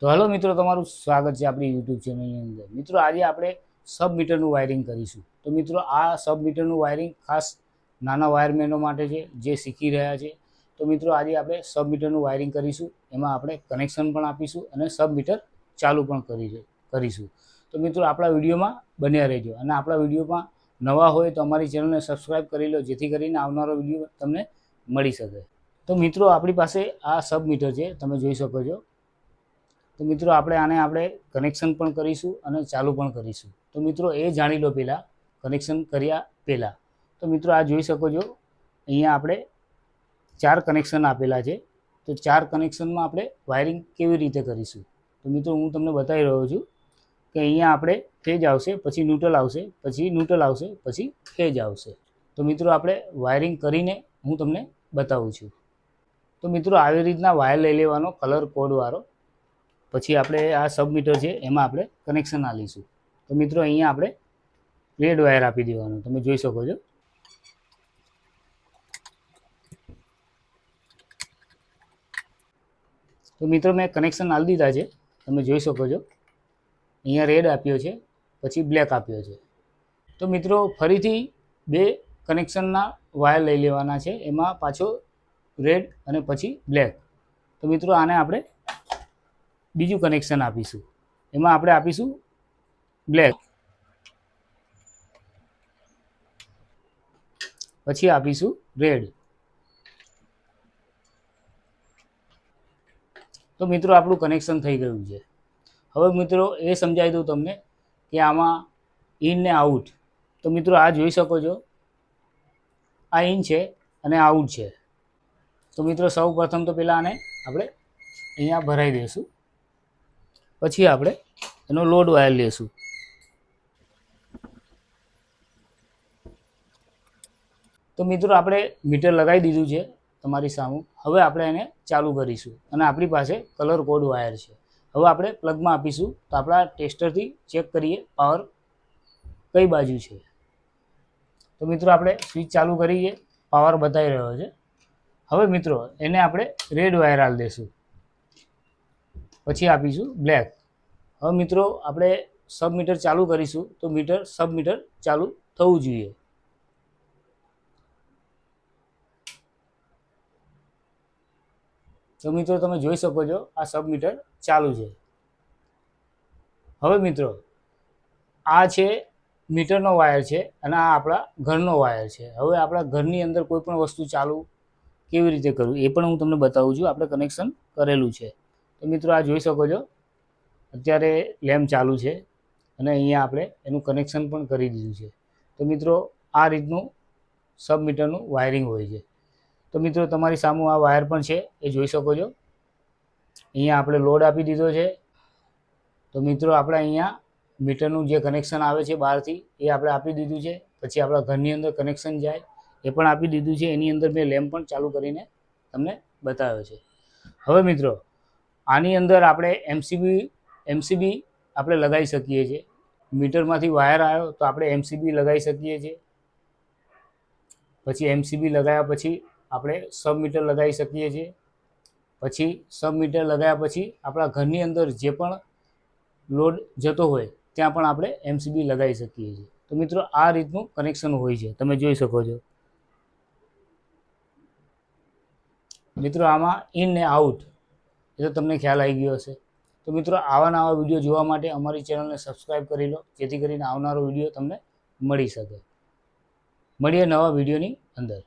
તો હલો મિત્રો, તમારું સ્વાગત છે આપણી યુટ્યુબ ચેનલની અંદર। મિત્રો આજે આપણે સબ મીટરનું વાયરિંગ કરીશું। તો મિત્રો આ સબ મીટરનું વાયરિંગ ખાસ નાના વાયરમેનો માટે છે જે શીખી રહ્યા છે। તો મિત્રો આજે આપણે સબ મીટરનું વાયરિંગ કરીશું, એમાં આપણે કનેક્શન પણ આપીશું અને સબ મીટર ચાલુ પણ કરીશું। તો મિત્રો આપણા વિડીયોમાં બન્યા રહેજો અને આપણા વિડીયોમાં નવા હોય તો અમારી ચેનલને સબસ્ક્રાઈબ કરી લો, જેથી કરીને આવનારો વિડીયો તમને મળી શકે। તો મિત્રો આપણી પાસે આ સબ મીટર છે, તમે જોઈ શકો છો। તો મિત્રો આપણે કનેક્શન પણ કરીશું અને ચાલુ પણ કરીશું। તો મિત્રો એ જાણી લો પહેલાં, કનેક્શન કર્યા પહેલાં। તો મિત્રો આ જોઈ શકો છો, અહીંયા આપણે 4 કનેક્શન આપેલા છે। તો 4 કનેક્શનમાં આપણે વાયરિંગ કેવી રીતે કરીશું? તો મિત્રો હું તમને બતાવી રહ્યો છું કે અહીંયા આપણે ફેજ આવશે, પછી ન્યુટ્રલ આવશે, પછી ન્યુટ્રલ આવશે, પછી ફેજ આવશે। તો મિત્રો આપણે વાયરિંગ કરીને હું તમને બતાવું છું। તો મિત્રો આવી રીતના વાયર લઈ લેવાનો કલર કોડવાળો, પછી આપણે આ સબ મીટર છે એમાં આપણે કનેક્શન આપીશું। તો મિત્રો અહીંયા આપણે રેડ વાયર આપી દેવાનો, તમે જોઈ શકો છો। તો મિત્રો મેં કનેક્શન આપી દીધા છે, તમે જોઈ શકો છો। અહીંયા રેડ આપ્યો છે, પછી બ્લેક આપ્યો છે। તો મિત્રો ફરીથી 2 કનેક્શનના વાયર લઈ લેવાના છે, એમાં પાછો રેડ અને પછી બ્લેક। તો મિત્રો આને આપણે બીજું કનેક્શન આપીશું, એમાં આપણે આપીશું બ્લેક, પછી આપીશું રેડ। તો મિત્રો આપણું કનેક્શન થઈ ગયું છે। હવે મિત્રો એ સમજાવી દઉં તમને કે આમાં ઇન ને આઉટ। તો મિત્રો આ જોઈ શકો છો, આ ઇન છે અને આઉટ છે। તો મિત્રો સૌ પ્રથમ તો પહેલાં આને આપણે અહીંયા ભરાઈ દઈશું, પછી આપણે એનો લોડ વાયર લેશું। તો મિત્રો આપણે મીટર લગાવી દીધું છે તમારી સામે। હવે આપણે એને ચાલુ કરીશું અને આપણી પાસે કલર કોડ વાયર છે। હવે આપણે પ્લગમાં આપીશું, તો આપણા ટેસ્ટરથી ચેક કરીએ પાવર કઈ બાજુ છે। તો મિત્રો આપણે સ્વિચ ચાલુ કરીએ, પાવર બતાવી રહ્યો છે। હવે મિત્રો એને આપણે રેડ વાયર આપી દઈશું, પછી આપીશું બ્લેક। હવે મિત્રો આપણે સબ મીટર ચાલુ કરીશું, તો સબ મીટર ચાલુ થવું જોઈએ। તો મિત્રો તમે જોઈ શકો છો, આ સબ મીટર ચાલુ છે। હવે મિત્રો આ છે મીટરનો વાયર છે અને આ આપણા ઘરનો વાયર છે। હવે આપણા ઘરની અંદર કોઈ પણ વસ્તુ ચાલુ કેવી રીતે કરવું એ પણ હું તમને બતાવું છું। આપણે કનેક્શન કરેલું છે। તો મિત્રો આ જોઈ શકો છો, અત્યારે લેમ્પ ચાલુ છે અને અહીંયા આપણે એનું કનેક્શન પણ કરી દીધું છે। તો મિત્રો આ રીતનું સબ મીટરનું વાયરિંગ હોય છે। તો મિત્રો તમારી સામે આ વાયર પણ છે, એ જોઈ શકો છો। અહીંયા આપણે લોડ આપી દીધો છે। તો મિત્રો આપણે અહીંયા મીટરનું જે કનેક્શન આવે છે બહારથી, એ આપણે આપી દીધું છે। પછી આપણા ઘરની અંદર કનેક્શન જાય એ પણ આપી દીધું છે। એની અંદર મેં લેમ્પ પણ ચાલુ કરીને તમને બતાવ્યો છે। હવે મિત્રો આની અંદર આપણે એમસીબી આપણે લગાવી શકીએ છીએ। મીટરમાંથી વાયર આવ્યો તો આપણે એમસીબી લગાવી શકીએ છીએ। પછી એમસીબી લગાવ્યા પછી આપણે સબ મીટર લગાવી શકીએ છીએ। પછી સબ મીટર લગાવ્યા પછી આપણા ઘરની અંદર જે પણ લોડ જતો હોય ત્યાં પણ આપણે એમસીબી લગાવી શકીએ છીએ। તો મિત્રો આ રીતનું કનેક્શન હોય છે, તમે જોઈ શકો છો। મિત્રો આમાં ઇન ને આઉટ એ તો તમને ખ્યાલ આવી ગયો હશે। તો મિત્રો આવા નવા વિડીયો જોવા માટે અમારી ચેનલને સબસ્ક્રાઈબ કરી લો, જેથી કરીને આવનારો વિડીયો તમને મળી શકે। મળીએ નવા વિડીયોની અંદર।